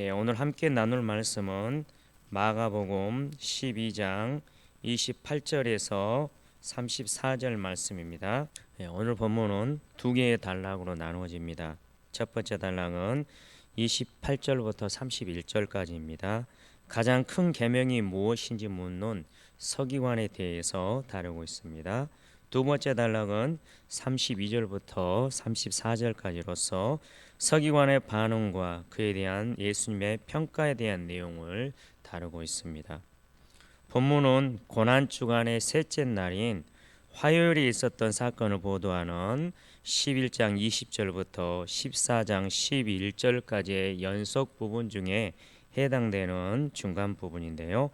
오늘 함께 나눌 말씀은 마가복음 12장 28절에서 34절 말씀입니다. 오늘 본문은 두 개의 단락으로 나누어집니다. 첫 번째 단락은 28절부터 31절까지입니다. 가장 큰 계명이 무엇인지 묻는 서기관에 대해서 다루고 있습니다. 두 번째 단락은 32절부터 34절까지로서 서기관의 반응과 그에 대한 예수님의 평가에 대한 내용을 다루고 있습니다. 본문은 고난주간의 셋째 날인 화요일에 있었던 사건을 보도하는 11장 20절부터 14장 11절까지의 연속 부분 중에 해당되는 중간 부분인데요.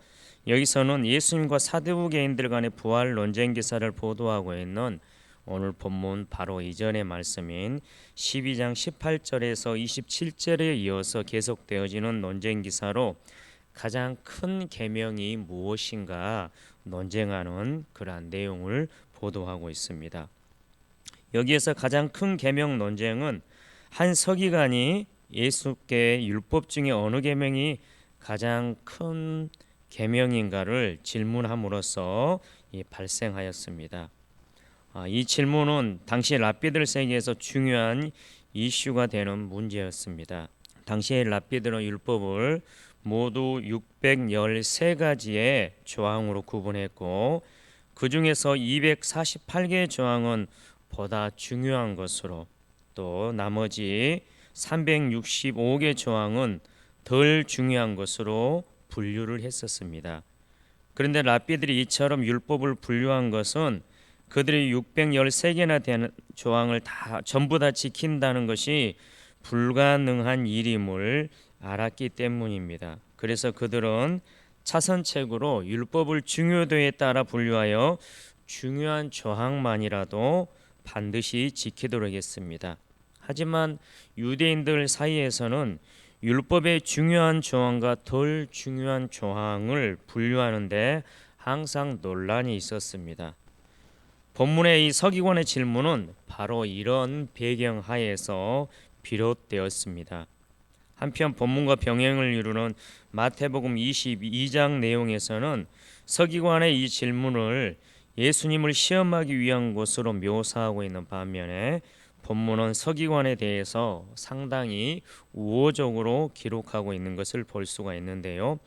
여기서는 예수님과 사두개인들 간의 부활 논쟁 기사를 보도하고 있는 오늘 본문 바로 이전의 말씀인 12장 18절에서 27절에 이어서 계속되어지는 논쟁 기사로 가장 큰 계명이 무엇인가 논쟁하는 그러한 내용을 보도하고 있습니다. 여기에서 가장 큰 계명 논쟁은 한 서기관이 예수께 율법 중에 어느 계명이 가장 큰 계명인가를 질문함으로써 발생하였습니다. 이 질문은 당시 랍비들 세계에서 중요한 이슈가 되는 문제였습니다. 당시의 랍비들은 율법을 모두 613가지의 조항으로 구분했고 그 중에서 248개의 조항은 보다 중요한 것으로 또 나머지 365개 조항은 덜 중요한 것으로 분류를 했었습니다. 그런데 랍비들이 이처럼 율법을 분류한 것은 그들이 613개나 되는 조항을 전부 다 지킨다는 것이 불가능한 일임을 알았기 때문입니다. 그래서 그들은 차선책으로 율법을 중요도에 따라 분류하여 중요한 조항만이라도 반드시 지키도록 했습니다. 하지만 유대인들 사이에서는 율법의 중요한 조항과 덜 중요한 조항을 분류하는데 항상 논란이 있었습니다. 본문의 이 서기관의 질문은 바로 이런 배경 하에서 비롯되었습니다. 한편 본문과 병행을 이루는 마태복음 22장 내용에서는 서기관의 이 질문을 예수님을 시험하기 위한 것으로 묘사하고 있는 반면에 본문은 서기관에 대해서 상당히 우호적으로 기록하고 있는 것을 볼 수가 있는데요.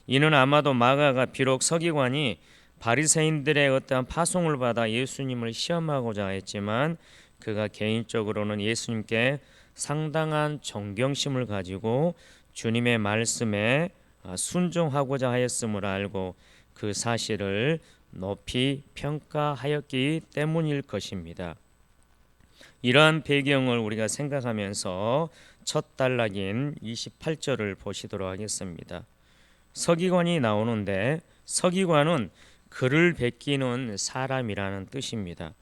이는 아마도 마가가 비록 서기관이 바리새인들의 어떠한 파송을 받아 예수님을 시험하고자 했지만 그가 개인적으로는 예수님께 상당한 존경심을 가지고 주님의 말씀에 순종하고자 하였음을 알고 그 사실을 높이 평가하였기 때문일 것입니다. 이러한 배경을 우리가 생각하면서 첫 단락인 28절을 보시도록 하겠습니다. 서기관이 나오는데 서기관은 글을 베끼는 사람이라는 뜻입니다.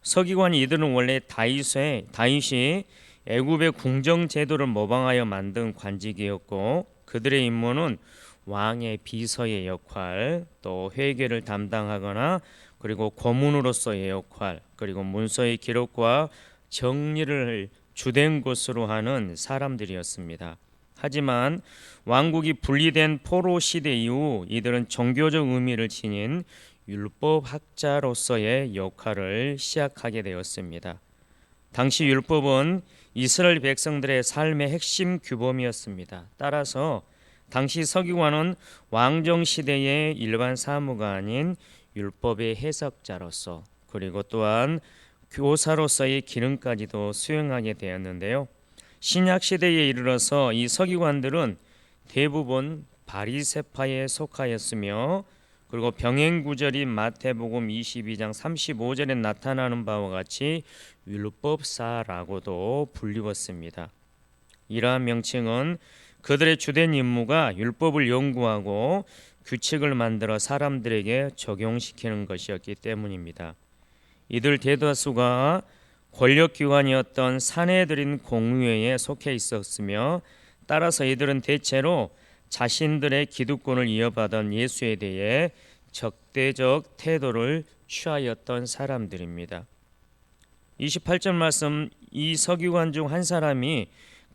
서기관이 이들은 원래 다윗이 애굽의 궁정 제도를 모방하여 만든 관직이었고 그들의 임무는 왕의 비서의 역할, 또 회계를 담당하거나 그리고 고문으로서의 역할, 그리고 문서의 기록과 정리를 주된 것으로 하는 사람들이었습니다. 하지만 왕국이 분리된 포로 시대 이후 이들은 종교적 의미를 지닌 율법학자로서의 역할을 시작하게 되었습니다. 당시 율법은 이스라엘 백성들의 삶의 핵심 규범이었습니다. 따라서 당시 서기관은 왕정 시대의 일반 사무가 아닌 율법의 해석자로서 그리고 또한 교사로서의 기능까지도 수행하게 되었는데요. 신약 시대에 이르러서 이 서기관들은 대부분 바리새파에 속하였으며 그리고 병행 구절인 마태복음 22장 35절에 나타나는 바와 같이 율법사라고도 불리웠습니다. 이러한 명칭은 그들의 주된 임무가 율법을 연구하고 규칙을 만들어 사람들에게 적용시키는 것이었기 때문입니다. 이들 대다수가 권력기관이었던 사내들인 공의회에 속해 있었으며 따라서 이들은 대체로 자신들의 기득권을 이어받은 예수에 대해 적대적 태도를 취하였던 사람들입니다. 28절 말씀, 이 서기관 중 한 사람이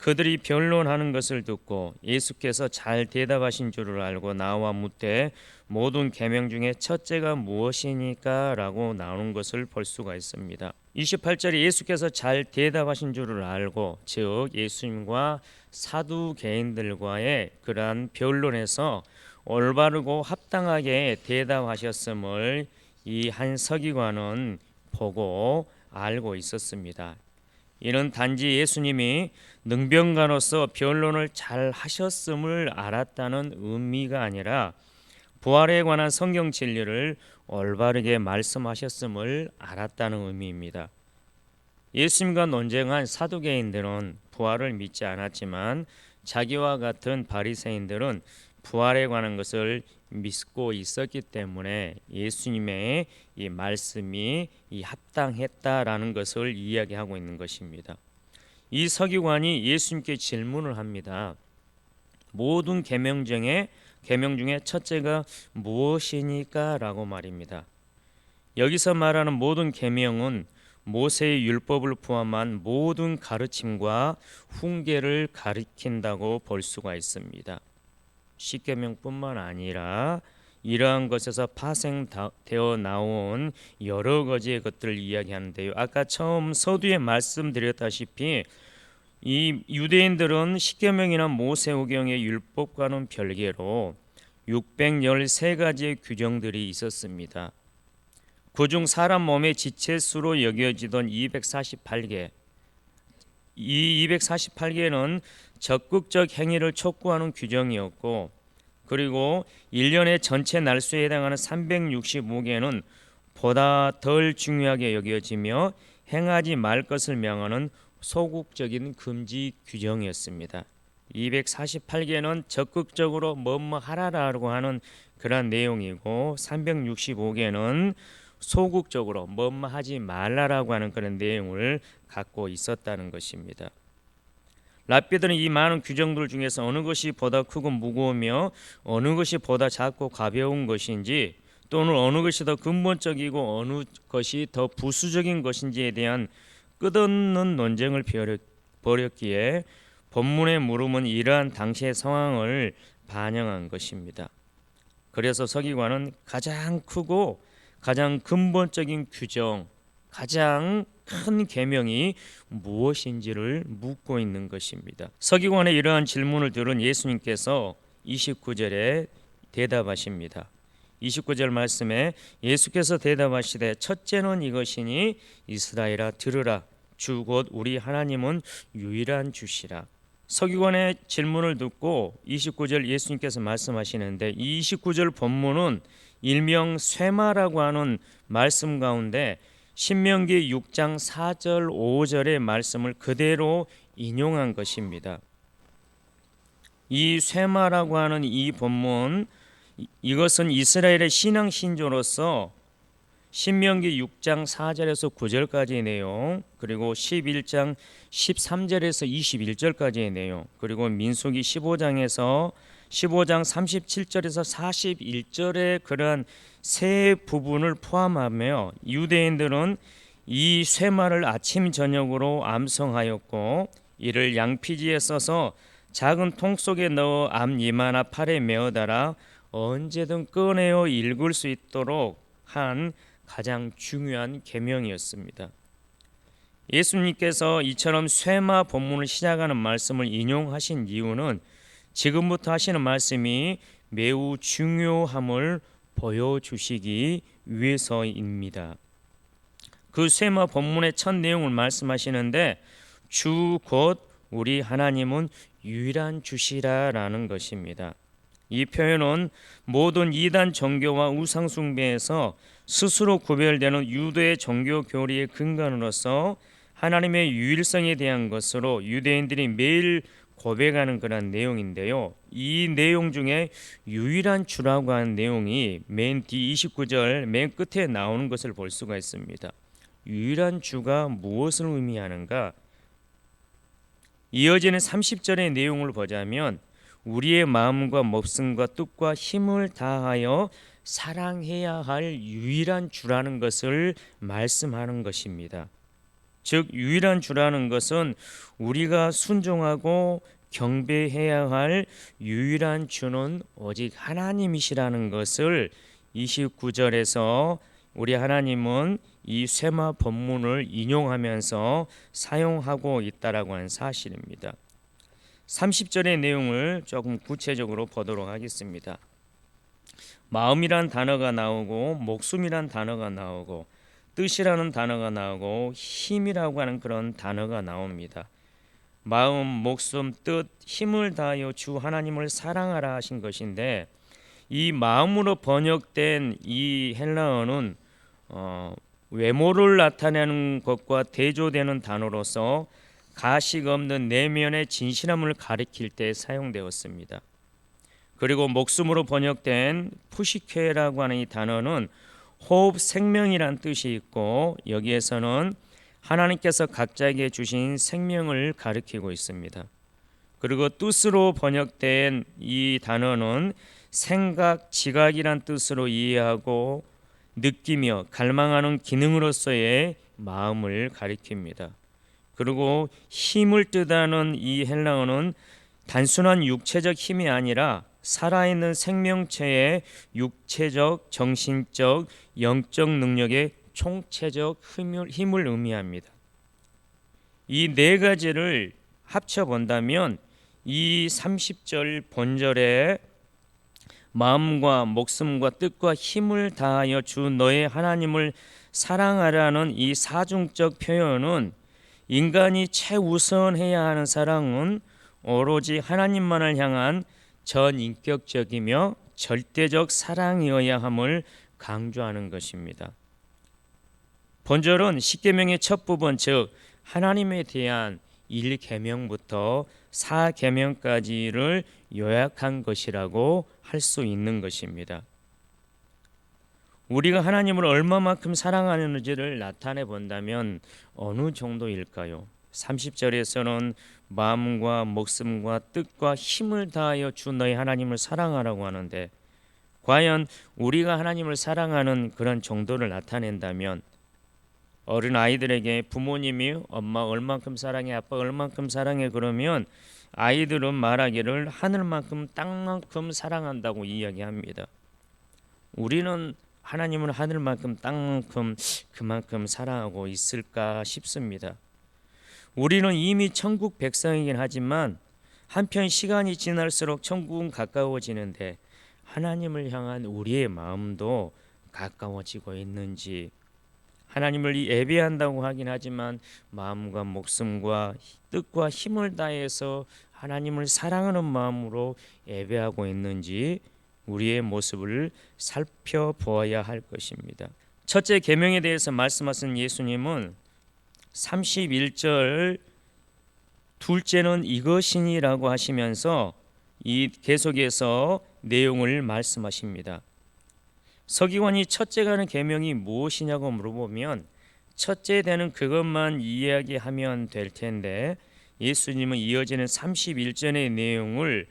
그들이 변론하는 것을 듣고 예수께서 잘 대답하신 줄을 알고 나와 묻되 모든 계명 중에 첫째가 무엇이니까? 라고 나오는 것을 볼 수가 있습니다. 28절에 예수께서 잘 대답하신 줄을 알고, 즉 예수님과 사두개인들과의 그러한 변론에서 올바르고 합당하게 대답하셨음을 이 한 서기관은 보고 알고 있었습니다. 이는 단지 예수님이 능변가로서 변론을 잘 하셨음을 알았다는 의미가 아니라 부활에 관한 성경 진리를 올바르게 말씀하셨음을 알았다는 의미입니다. 예수님과 논쟁한 사두개인들은 부활을 믿지 않았지만 자기와 같은 바리새인들은 부활에 관한 것을 믿고 있었기 때문에 예수님의 이 말씀이 합당했다라는 것을 이야기하고 있는 것입니다. 이 서기관이 예수님께 질문을 합니다. 모든 계명 중에 첫째가 무엇이니까? 라고 말입니다. 여기서 말하는 모든 계명은 모세의 율법을 포함한 모든 가르침과 훈계를 가리킨다고 볼 수가 있습니다. 십계명뿐만 아니라 이러한 것에서 파생되어 나온 여러 가지의 것들을 이야기하는데요. 아까 처음 서두에 말씀드렸다시피 이 유대인들은 십계명이나 모세오경의 율법과는 별개로 613가지의 규정들이 있었습니다. 그중 사람 몸의 지체수로 여겨지던 248개, 이 248개는 적극적 행위를 촉구하는 규정이었고, 그리고 1년의 전체 날수에 해당하는 365개는 보다 덜 중요하게 여겨지며 행하지 말 것을 명하는 소극적인 금지 규정이었습니다. 248개는 적극적으로 뭐뭐 하라라고 하는 그런 내용이고, 365개는 소극적으로 뭐뭐 하지 말라라고 하는 그런 내용을 갖고 있었다는 것입니다. 랍비들은 이 많은 규정들 중에서 어느 것이 보다 크고 무거우며 어느 것이 보다 작고 가벼운 것인지, 또는 어느 것이 더 근본적이고 어느 것이 더 부수적인 것인지에 대한 끝없는 논쟁을 벌였기에 본문의 물음은 이러한 당시의 상황을 반영한 것입니다. 그래서 서기관은 가장 크고 가장 근본적인 규정, 가장 큰 계명이 무엇인지를 묻고 있는 것입니다. 서기관의 이러한 질문을 들은 예수님께서 29절에 대답하십니다. 29절 말씀에 예수께서 대답하시되 첫째는 이것이니 이스라엘아 들으라, 주 곧 우리 하나님은 유일한 주시라. 서기관의 질문을 듣고 29절 예수님께서 말씀하시는데, 이 29절 본문은 일명 쇠마라고 하는 말씀 가운데 신명기 6장 4절 5절의 말씀을 그대로 인용한 것입니다. 이 쇠마라고 하는 이 본문, 이것은 이스라엘의 신앙 신조로서 신명기 6장 4절에서 9절까지의 내용, 그리고 11장 13절에서 21절까지의 내용, 그리고 민수기 15장 37절에서 41절의 그러한 세 부분을 포함하며 유대인들은 이 쇠마를 아침 저녁으로 암송하였고, 이를 양피지에 써서 작은 통 속에 넣어 앞 이마나 팔에 메어 달아 언제든 꺼내어 읽을 수 있도록 한 가장 중요한 계명이었습니다. 예수님께서 이처럼 쇠마 본문을 시작하는 말씀을 인용하신 이유는 지금부터 하시는 말씀이 매우 중요함을 보여주시기 위해서입니다. 그 쇠마 본문의 첫 내용을 말씀하시는데, 주 곧 우리 하나님은 유일한 주시라라는 것입니다. 이 표현은 모든 이단 종교와 우상 숭배에서 스스로 구별되는 유대의 종교 교리의 근간으로서 하나님의 유일성에 대한 것으로 유대인들이 매일 고백하는 그런 내용인데요. 이 내용 중에 유일한 주라고 하는 내용이 맨 뒤 29절 맨 끝에 나오는 것을 볼 수가 있습니다. 유일한 주가 무엇을 의미하는가? 이어지는 30절의 내용을 보자면 우리의 마음과 목숨과 뜻과 힘을 다하여 사랑해야 할 유일한 주라는 것을 말씀하는 것입니다. 즉 유일한 주라는 것은 우리가 순종하고 경배해야 할 유일한 주는 오직 하나님이시라는 것을 29절에서 우리 하나님은 이 쇠마 본문을 인용하면서 사용하고 있다라고 하는 사실입니다. 30절의 내용을 조금 구체적으로 보도록 하겠습니다. 마음이란 단어가 나오고 목숨이란 단어가 나오고 뜻이라는 단어가 나오고 힘이라고 하는 그런 단어가 나옵니다. 마음, 목숨, 뜻, 힘을 다하여 주 하나님을 사랑하라 하신 것인데, 이 마음으로 번역된 이 헬라어는 외모를 나타내는 것과 대조되는 단어로서 가식 없는 내면의 진실함을 가리킬 때 사용되었습니다. 그리고 목숨으로 번역된 푸시케라고 하는 이 단어는 호흡, 생명이란 뜻이 있고, 여기에서는 하나님께서 각자에게 주신 생명을 가리키고 있습니다. 그리고 뜻으로 번역된 이 단어는 생각, 지각이란 뜻으로 이해하고 느끼며 갈망하는 기능으로서의 마음을 가리킵니다. 그리고 힘을 뜻하는 이 헬라어는 단순한 육체적 힘이 아니라 살아있는 생명체의 육체적, 정신적, 영적 능력의 총체적 힘을 의미합니다. 이 네 가지를 합쳐본다면 이 30절 본절에 마음과 목숨과 뜻과 힘을 다하여 주 너의 하나님을 사랑하라는 이 사중적 표현은 인간이 최우선해야 하는 사랑은 오로지 하나님만을 향한 전인격적이며 절대적 사랑이어야 함을 강조하는 것입니다. 본절은 십계명의 첫 부분, 즉 하나님에 대한 1계명부터 4계명까지를 요약한 것이라고 할 수 있는 것입니다. 우리가 하나님을 얼마만큼 사랑하는지를 나타내 본다면 어느 정도일까요? 30절에서는 마음과 목숨과 뜻과 힘을 다하여 주 너희 하나님을 사랑하라고 하는데, 과연 우리가 하나님을 사랑하는 그런 정도를 나타낸다면 어린 아이들에게 부모님이 엄마 얼만큼 사랑해, 아빠 얼만큼 사랑해 그러면 아이들은 말하기를 하늘만큼 땅만큼 사랑한다고 이야기합니다. 우리는 하나님을 하늘만큼 땅만큼 그만큼 사랑하고 있을까 싶습니다. 우리는 이미 천국 백성이긴 하지만 한편 시간이 지날수록 천국은 가까워지는데 하나님을 향한 우리의 마음도 가까워지고 있는지, 하나님을 예배한다고 하긴 하지만 마음과 목숨과 뜻과 힘을 다해서 하나님을 사랑하는 마음으로 예배하고 있는지 우리의 모습을 살펴보아야 할 것입니다. 첫째 계명에 대해서 말씀하신 예수님은 31절 둘째는 이것이니라고 하시면서 이 계속해서 내용을 말씀하십니다. 서기관이 첫째 가는 계명이 무엇이냐고 물어보면 첫째 되는 그것만 이야기하면 될 텐데, 예수님은 이어지는 31절의 내용을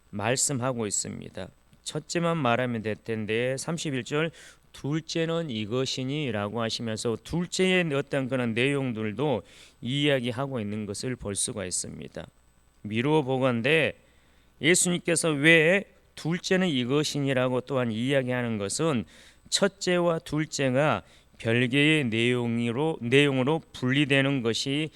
말씀하고 있습니다. 첫째만 말하면 될 텐데 31절 둘째는 이것이니 라고 하시면서 둘째의 어떤 그런 내용들도 이야기하고 있는 것을 볼 수가 있습니다. 미루어 보건대 예수님께서 왜 둘째는 이것이니라고 또한 이야기하는 것은 첫째와 둘째가 별개의 내용으로 분리되는 것이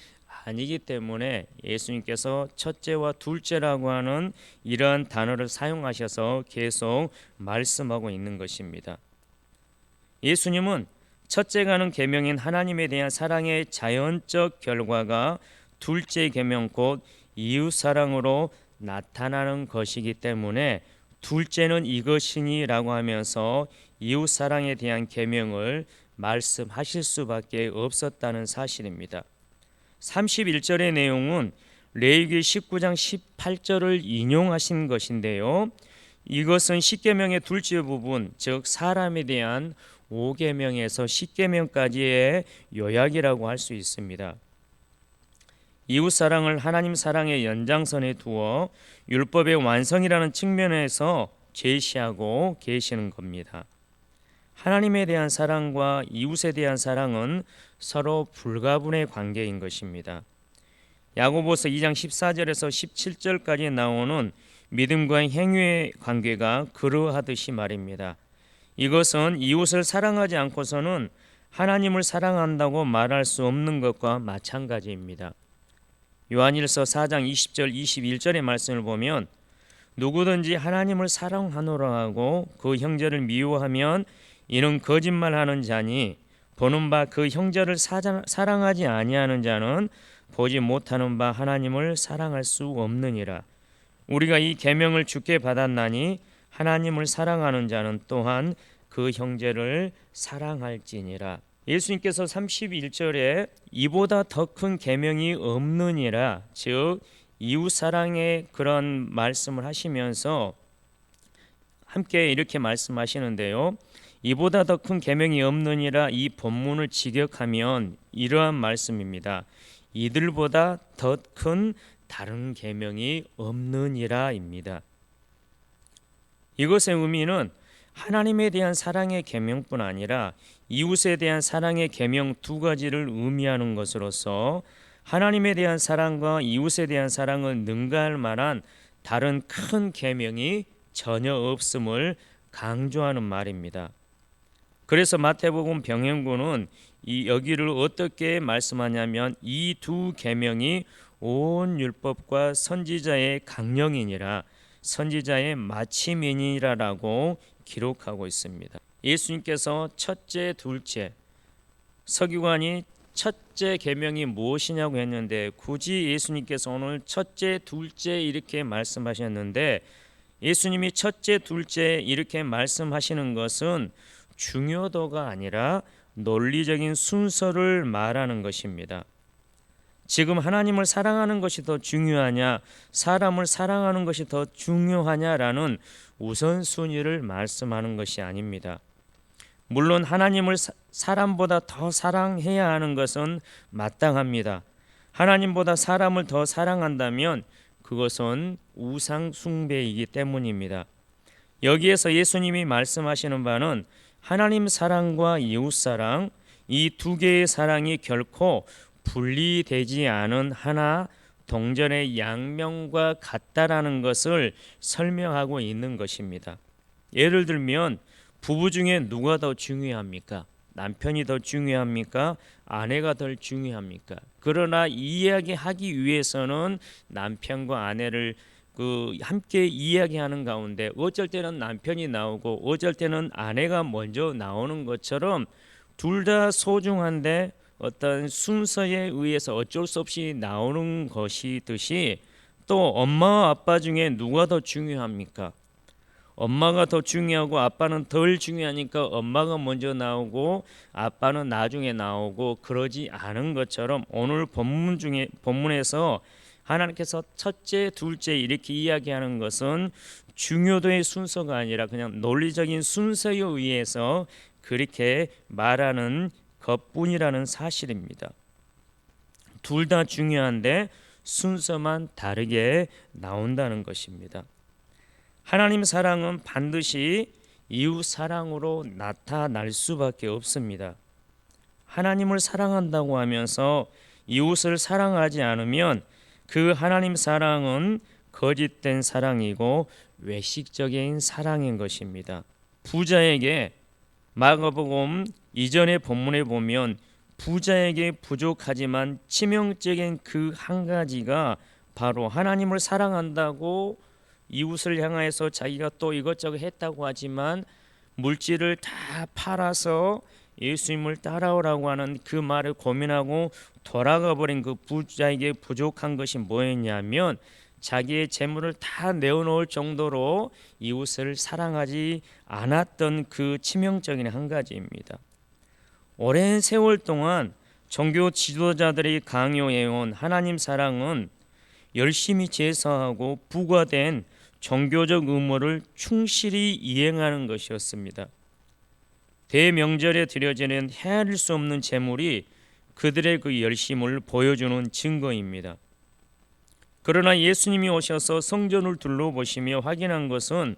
아니기 때문에 예수님께서 첫째와 둘째라고 하는 이러한 단어를 사용하셔서 계속 말씀하고 있는 것입니다. 예수님은 첫째가는 계명인 하나님에 대한 사랑의 자연적 결과가 둘째 계명 곧 이웃 사랑으로 나타나는 것이기 때문에 둘째는 이것이니라고 하면서 이웃 사랑에 대한 계명을 말씀하실 수밖에 없었다는 사실입니다. 31절의 내용은 레위기 19장 18절을 인용하신 것인데요. 이것은 십계명의 둘째 부분, 즉 사람에 대한 5계명에서 10계명까지의 요약이라고 할 수 있습니다. 이웃 사랑을 하나님 사랑의 연장선에 두어 율법의 완성이라는 측면에서 제시하고 계시는 겁니다. 하나님에 대한 사랑과 이웃에 대한 사랑은 서로 불가분의 관계인 것입니다. 야고보서 2장 14절에서 17절까지 나오는 믿음과 행위의 관계가 그러하듯이 말입니다. 이것은 이웃을 사랑하지 않고서는 하나님을 사랑한다고 말할 수 없는 것과 마찬가지입니다. 요한일서 4장 20절 21절의 말씀을 보면 누구든지 하나님을 사랑하노라 하고 그 형제를 미워하면 이는 거짓말하는 자니 보는 바 그 형제를 사랑하지 아니하는 자는 보지 못하는 바 하나님을 사랑할 수 없느니라. 우리가 이 계명을 주께 받았나니 하나님을 사랑하는 자는 또한 그 형제를 사랑할지니라. 예수님께서 31절에 이보다 더 큰 계명이 없느니라, 즉 이웃 사랑의 그런 말씀을 하시면서 함께 이렇게 말씀하시는데요. 이보다 더 큰 계명이 없느니라 이 본문을 직역하면 이러한 말씀입니다. 이들보다 더 큰 다른 계명이 없느니라입니다. 이것의 의미는 하나님에 대한 사랑의 계명뿐 아니라 이웃에 대한 사랑의 계명 두 가지를 의미하는 것으로서 하나님에 대한 사랑과 이웃에 대한 사랑을 능가할 만한 다른 큰 계명이 전혀 없음을 강조하는 말입니다. 그래서 마태복음 병행군은 여기를 어떻게 말씀하냐면 이 두 계명이 온 율법과 선지자의 강령이니라, 선지자의 마침이니라라고 기록하고 있습니다. 예수님께서 첫째, 둘째, 서기관이 첫째 계명이 무엇이냐고 했는데 굳이 예수님께서 오늘 첫째, 둘째 이렇게 말씀하셨는데 예수님이 첫째, 둘째 이렇게 말씀하시는 것은 중요도가 아니라 논리적인 순서를 말하는 것입니다. 지금 하나님을 사랑하는 것이 더 중요하냐, 사람을 사랑하는 것이 더 중요하냐라는 우선순위를 말씀하는 것이 아닙니다. 물론 하나님을 사람보다 더 사랑해야 하는 것은 마땅합니다. 하나님보다 사람을 더 사랑한다면 그것은 우상 숭배이기 때문입니다. 여기에서 예수님이 말씀하시는 바는 하나님 사랑과 이웃 사랑, 이 두 개의 사랑이 결코 분리되지 않은 하나 동전의 양면과 같다라는 것을 설명하고 있는 것입니다. 예를 들면 부부 중에 누가 더 중요합니까? 남편이 더 중요합니까? 아내가 더 중요합니까? 그러나 이야기하기 위해서는 남편과 아내를 함께 이야기하는 가운데 어쩔 때는 남편이 나오고 어쩔 때는 아내가 먼저 나오는 것처럼 둘 다 소중한데 어떤 순서에 의해서 어쩔 수 없이 나오는 것이듯이 또 엄마와 아빠 중에 누가 더 중요합니까? 엄마가 더 중요하고 아빠는 덜 중요하니까 엄마가 먼저 나오고 아빠는 나중에 나오고 그러지 않은 것처럼 오늘 본문에서 하나님께서 첫째, 둘째 이렇게 이야기하는 것은 중요도의 순서가 아니라 그냥 논리적인 순서에 의해서 그렇게 말하는 것뿐이라는 사실입니다. 둘 다 중요한데 순서만 다르게 나온다는 것입니다. 하나님 사랑은 반드시 이웃 사랑으로 나타날 수밖에 없습니다. 하나님을 사랑한다고 하면서 이웃을 사랑하지 않으면 그 하나님 사랑은 거짓된 사랑이고 외식적인 사랑인 것입니다. 부자에게 마가복음 이전의 본문에 보면 부자에게 부족하지만 치명적인 그 한 가지가 바로 하나님을 사랑한다고 이웃을 향해서 자기가 또 이것저것 했다고 하지만 물질을 다 팔아서 예수님을 따라오라고 하는 그 말을 고민하고 돌아가 버린 그 부자에게 부족한 것이 뭐였냐면 자기의 재물을 다 내어놓을 정도로 이웃을 사랑하지 않았던 그 치명적인 한 가지입니다. 오랜 세월 동안 종교 지도자들이 강요해온 하나님 사랑은 열심히 제사하고 부과된 종교적 의무를 충실히 이행하는 것이었습니다. 대명절에 드려지는 헤아릴 수 없는 제물이 그들의 그 열심을 보여주는 증거입니다. 그러나 예수님이 오셔서 성전을 둘러보시며 확인한 것은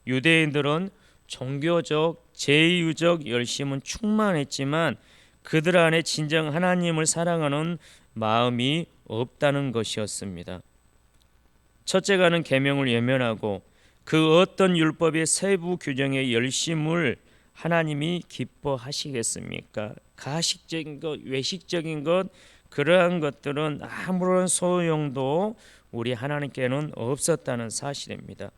유대인들은 종교적, 제의적 열심은 충만했지만 그들 안에 진정 하나님을 사랑하는 마음이 없다는 것이었습니다. 첫째가는 계명을 외면하고 그 어떤 율법의 세부 규정의 열심을 하나님이 기뻐하시겠습니까? 가식적인 것, 외식적인 것, 그러한 것들은 아무런 소용도 우리 하나님께는 없었다는 사실입니다.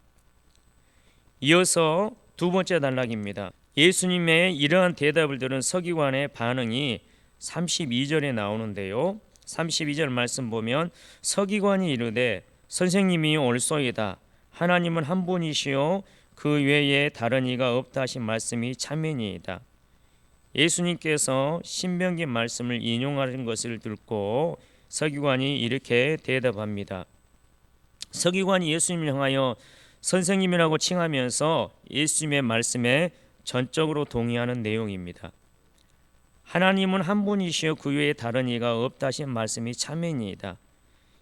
이어서 두 번째 단락입니다. 예수님의 이러한 대답을 들은 서기관의 반응이 32절에 나오는데요. 32절 말씀 보면 서기관이 이르되 선생님이 옳소이다. 하나님은 한 분이시요 그 외에 다른 이가 없다 하신 말씀이 참이니이다. 예수님께서 신명기 말씀을 인용하는 것을 듣고 서기관이 이렇게 대답합니다. 서기관이 예수님을 향하여 선생님이라고 칭하면서 예수님의 말씀에 전적으로 동의하는 내용입니다. 하나님은 한 분이시요 그 외에 다른 이가 없다 하신 말씀이 참이니이다.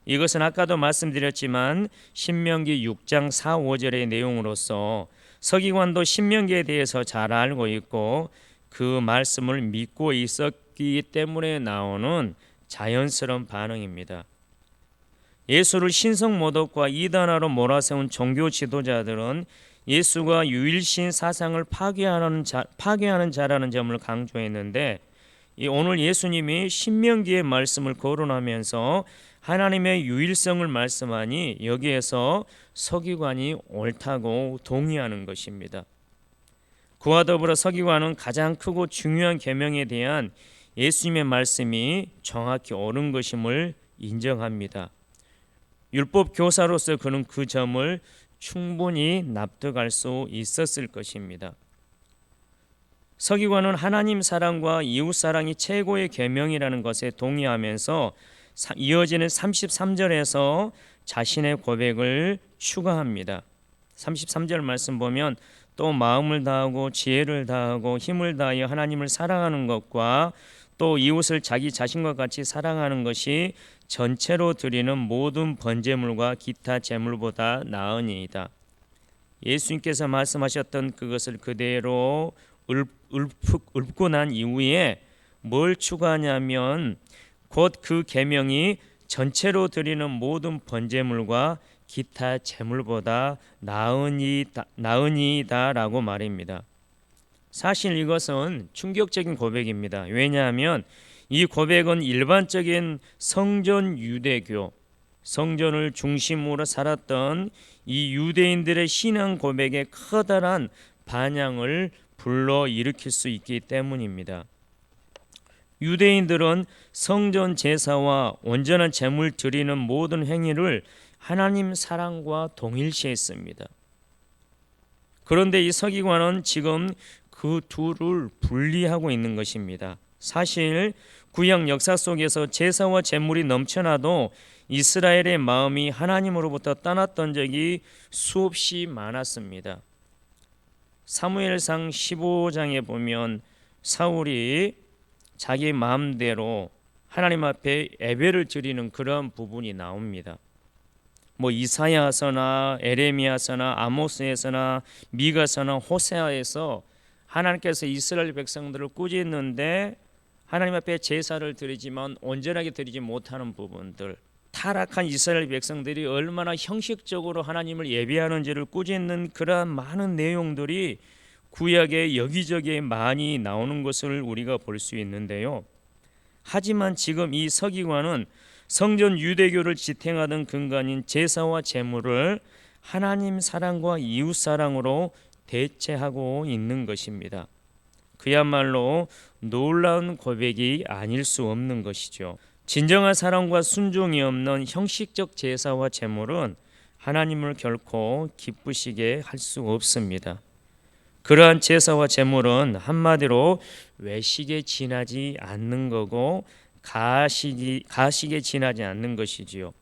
이것은 아까도 말씀드렸지만 신명기 6장 4, 5절의 내용으로서 서기관도 신명기에 대해서 잘 알고 있고 그 말씀을 믿고 있었기 때문에 나오는 자연스러운 반응입니다. 예수를 신성 모독과 이단화로 몰아세운 종교 지도자들은 예수가 유일신 사상을 파괴하는 자라는 점을 강조했는데 오늘 예수님이 신명기의 말씀을 거론하면서 하나님의 유일성을 말씀하니 여기에서 서기관이 옳다고 동의하는 것입니다. 그와 더불어 서기관은 가장 크고 중요한 계명에 대한 예수님의 말씀이 정확히 옳은 것임을 인정합니다. 율법 교사로서 그는 그 점을 충분히 납득할 수 있었을 것입니다. 서기관은 하나님 사랑과 이웃 사랑이 최고의 계명이라는 것에 동의하면서 이어지는 33절에서 자신의 고백을 추가합니다. 33절 말씀 보면 또 마음을 다하고 지혜를 다하고 힘을 다하여 하나님을 사랑하는 것과 또 이웃을 자기 자신과 같이 사랑하는 것이 전체로 드리는 모든 번제물과 기타 제물보다 나으니이다. 예수님께서 말씀하셨던 그것을 그대로 읊고 난 이후에 뭘 추가하냐면 곧 그 계명이 전체로 드리는 모든 번제물과 기타 제물보다 나으니이다라고 말입니다. 사실 이것은 충격적인 고백입니다. 왜냐하면 이 고백은 일반적인 성전 유대교, 성전을 중심으로 살았던 이 유대인들의 신앙 고백에 커다란 반향을 불러일으킬 수 있기 때문입니다. 유대인들은 성전 제사와 온전한 제물 드리는 모든 행위를 하나님 사랑과 동일시했습니다. 그런데 이 서기관은 지금 그 둘을 분리하고 있는 것입니다. 사실 구약 역사 속에서 제사와 제물이 넘쳐나도 이스라엘의 마음이 하나님으로부터 떠났던 적이 수없이 많았습니다. 사무엘상 15장에 보면 사울이 자기 마음대로 하나님 앞에 예배를 드리는 그런 부분이 나옵니다. 이사야서나 에레미야서나 아모스에서나 미가서나 호세아에서 하나님께서 이스라엘 백성들을 꾸짖는데 하나님 앞에 제사를 드리지만 온전하게 드리지 못하는 부분들, 타락한 이스라엘 백성들이 얼마나 형식적으로 하나님을 예배하는지를 꾸짖는 그러한 많은 내용들이 구약에 여기저기에 많이 나오는 것을 우리가 볼 수 있는데요. 하지만 지금 이 서기관은 성전 유대교를 지탱하던 근간인 제사와 제물을 하나님 사랑과 이웃 사랑으로 대체하고 있는 것입니다. 그야말로 놀라운 고백이 아닐 수 없는 것이죠. 진정한 사랑과 순종이 없는 형식적 제사와 제물은 하나님을 결코 기쁘시게 할 수 없습니다. 그러한 제사와 제물은 한마디로 외식에 지나지 않는 거고 가식에 지나지 않는 것이지요.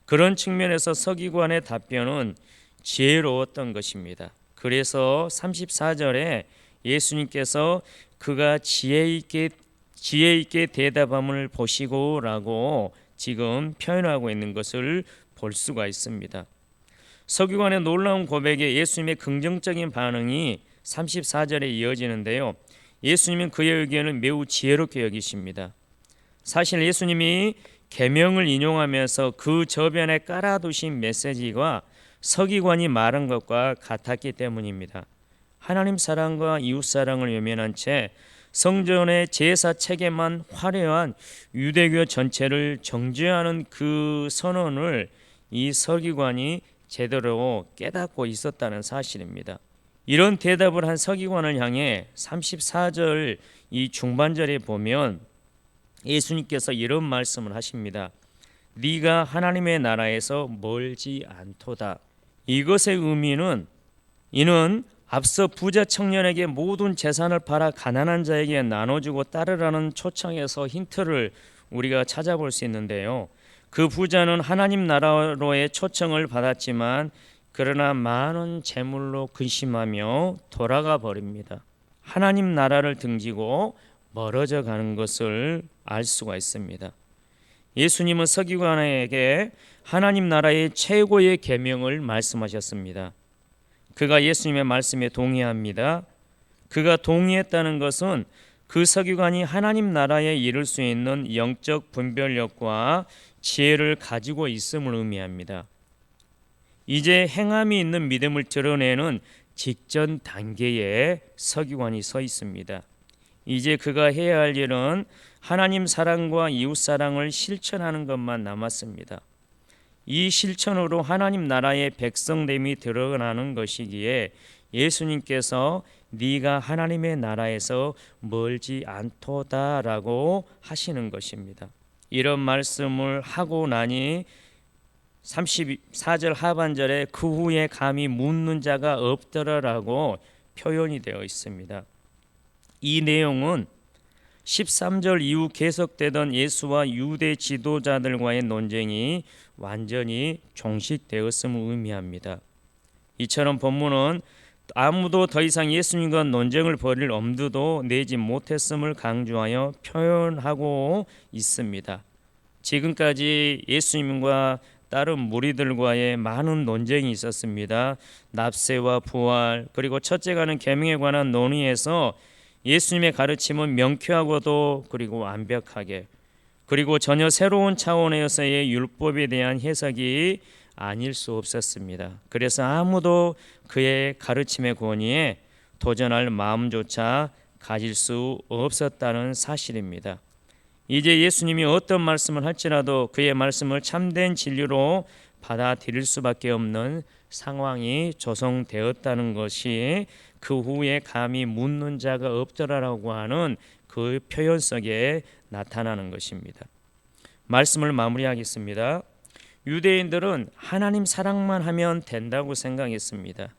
그런 측면에서 서기관의 답변은 지혜로웠던 것입니다. 그래서 34절에 예수님께서 그가 지혜 있게 대답함을 보시고라고 지금 표현하고 있는 것을 볼 수가 있습니다. 서기관의 놀라운 고백에 예수님의 긍정적인 반응이 34절에 이어지는데요. 예수님은 그의 의견을 매우 지혜롭게 여기십니다. 사실 예수님이 계명을 인용하면서 그 저변에 깔아두신 메시지가 서기관이 말한 것과 같았기 때문입니다. 하나님 사랑과 이웃 사랑을 외면한 채 성전의 제사 체계만 화려한 유대교 전체를 정죄하는 그 선언을 이 서기관이 제대로 깨닫고 있었다는 사실입니다. 이런 대답을 한 서기관을 향해 34절 이 중반절에 보면 예수님께서 이런 말씀을 하십니다. 네가 하나님의 나라에서 멀지 않도다. 이것의 의미는 이는 앞서 부자 청년에게 모든 재산을 팔아 가난한 자에게 나눠주고 따르라는 초청에서 힌트를 우리가 찾아볼 수 있는데요. 그 부자는 하나님 나라로의 초청을 받았지만 그러나 많은 재물로 근심하며 돌아가 버립니다. 하나님 나라를 등지고 멀어져 가는 것을 알 수가 있습니다. 예수님은 서기관에게 하나님 나라의 최고의 계명을 말씀하셨습니다. 그가 예수님의 말씀에 동의합니다. 그가 동의했다는 것은 그 서기관이 하나님 나라에 이를 수 있는 영적 분별력과 지혜를 가지고 있음을 의미합니다. 이제 행함이 있는 믿음을 드러내는 직전 단계에 서기관이 서 있습니다. 이제 그가 해야 할 일은 하나님 사랑과 이웃 사랑을 실천하는 것만 남았습니다. 이 실천으로 하나님 나라의 백성됨이 드러나는 것이기에 예수님께서 네가 하나님의 나라에서 멀지 않도다라고 하시는 것입니다. 이런 말씀을 하고 나니 34절 하반절에 그 후에 감히 묻는 자가 없더라라고 표현이 되어 있습니다. 이 내용은 13절 이후 계속되던 예수와 유대 지도자들과의 논쟁이 완전히 종식되었음을 의미합니다. 이처럼 본문은 아무도 더 이상 예수님과 논쟁을 벌일 엄두도 내지 못했음을 강조하여 표현하고 있습니다. 지금까지 예수님과 다른 무리들과의 많은 논쟁이 있었습니다. 납세와 부활 그리고 첫째가는 계명에 관한 논의에서 예수님의 가르침은 명쾌하고도 그리고 완벽하게 그리고 전혀 새로운 차원에서의 율법에 대한 해석이 아닐 수 없었습니다. 그래서 아무도 그의 가르침의 권위에 도전할 마음조차 가질 수 없었다는 사실입니다. 이제 예수님이 어떤 말씀을 할지라도 그의 말씀을 참된 진리로 받아들일 수밖에 없는 상황이 조성되었다는 것이 그 후에 감히 묻는 자가 없더라라고 하는 그 표현 속에 나타나는 것입니다. 말씀을 마무리하겠습니다. 유대인들은 하나님 사랑만 하면 된다고 생각했습니다.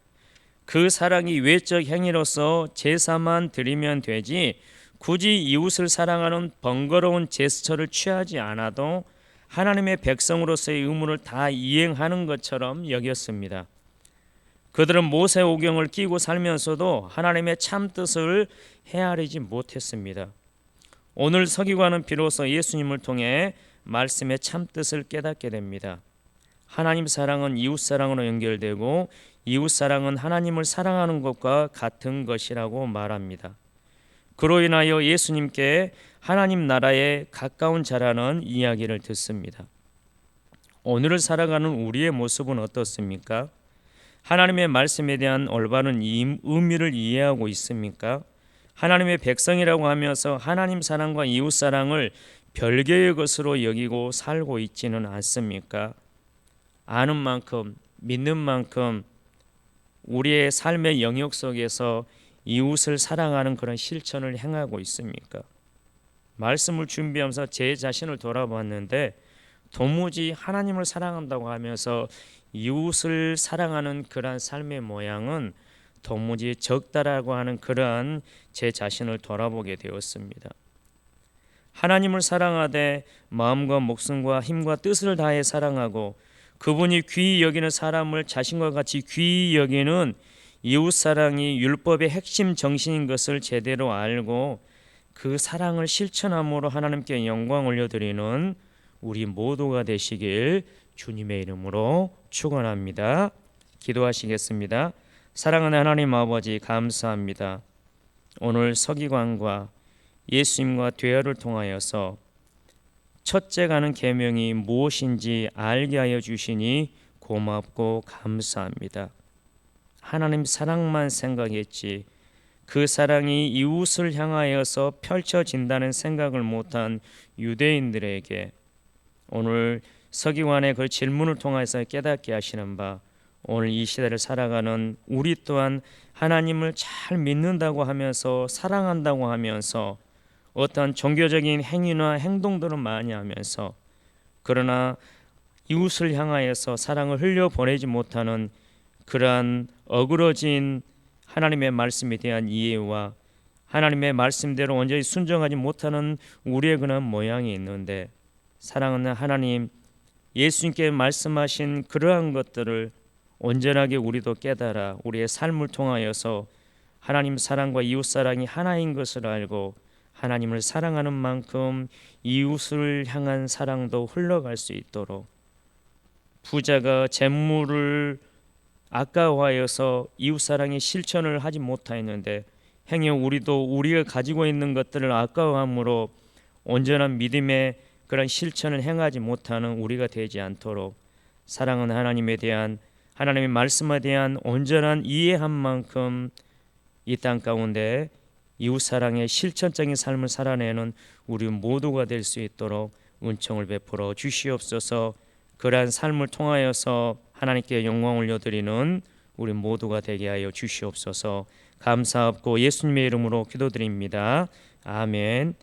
그 사랑이 외적 행위로서 제사만 드리면 되지 굳이 이웃을 사랑하는 번거로운 제스처를 취하지 않아도 하나님의 백성으로서의 의무를 다 이행하는 것처럼 여겼습니다. 그들은 모세오경을 끼고 살면서도 하나님의 참뜻을 헤아리지 못했습니다. 오늘 서기관은 비로소 예수님을 통해 말씀의 참뜻을 깨닫게 됩니다. 하나님 사랑은 이웃 사랑으로 연결되고 이웃 사랑은 하나님을 사랑하는 것과 같은 것이라고 말합니다. 그로 인하여 예수님께 하나님 나라에 가까운 자라는 이야기를 듣습니다. 오늘을 살아가는 우리의 모습은 어떻습니까? 하나님의 말씀에 대한 올바른 의미를 이해하고 있습니까? 하나님의 백성이라고 하면서 하나님 사랑과 이웃 사랑을 별개의 것으로 여기고 살고 있지는 않습니까? 아는 만큼 믿는 만큼 우리의 삶의 영역 속에서 이웃을 사랑하는 그런 실천을 행하고 있습니까? 말씀을 준비하면서 제 자신을 돌아봤는데 도무지 하나님을 사랑한다고 하면서 이웃을 사랑하는 그러한 삶의 모양은 도무지 적다라고 하는 그러한 제 자신을 돌아보게 되었습니다. 하나님을 사랑하되 마음과 목숨과 힘과 뜻을 다해 사랑하고 그분이 귀히 여기는 사람을 자신과 같이 귀히 여기는 이웃사랑이 율법의 핵심 정신인 것을 제대로 알고 그 사랑을 실천함으로 하나님께 영광 올려드리는 우리 모두가 되시길 주님의 이름으로 축원합니다. 기도하시겠습니다. 사랑하는 하나님 아버지, 감사합니다. 오늘 서기관과 예수님과 대화를 통하여서 첫째 가는 계명이 무엇인지 알게 하여 주시니 고맙고 감사합니다. 하나님 사랑만 생각했지 그 사랑이 이웃을 향하여서 펼쳐진다는 생각을 못한 유대인들에게 오늘 서기관의 그 질문을 통해서 깨닫게 하시는 바, 오늘 이 시대를 살아가는 우리 또한 하나님을 잘 믿는다고 하면서 사랑한다고 하면서 어떠한 종교적인 행위나 행동들을 많이 하면서 그러나 이웃을 향하여서 사랑을 흘려보내지 못하는 그러한 어그러진 하나님의 말씀에 대한 이해와 하나님의 말씀대로 온전히 순종하지 못하는 우리의 그런 모양이 있는데, 사랑하는 하나님, 예수님께 말씀하신 그러한 것들을 온전하게 우리도 깨달아 우리의 삶을 통하여서 하나님 사랑과 이웃 사랑이 하나인 것을 알고 하나님을 사랑하는 만큼 이웃을 향한 사랑도 흘러갈 수 있도록, 부자가 재물을 아까워하여서 이웃사랑의 실천을 하지 못하였는데 행여 우리도 우리가 가지고 있는 것들을 아까워함으로 온전한 믿음의 그런 실천을 행하지 못하는 우리가 되지 않도록 사랑은 하나님에 대한, 하나님의 말씀에 대한 온전한 이해한 만큼 이 땅 가운데 이웃사랑의 실천적인 삶을 살아내는 우리 모두가 될 수 있도록 은총을 베풀어 주시옵소서. 그러한 삶을 통하여서 하나님께 영광을 올려드리는 우리 모두가 되게 하여 주시옵소서. 감사하고 예수님의 이름으로 기도드립니다. 아멘.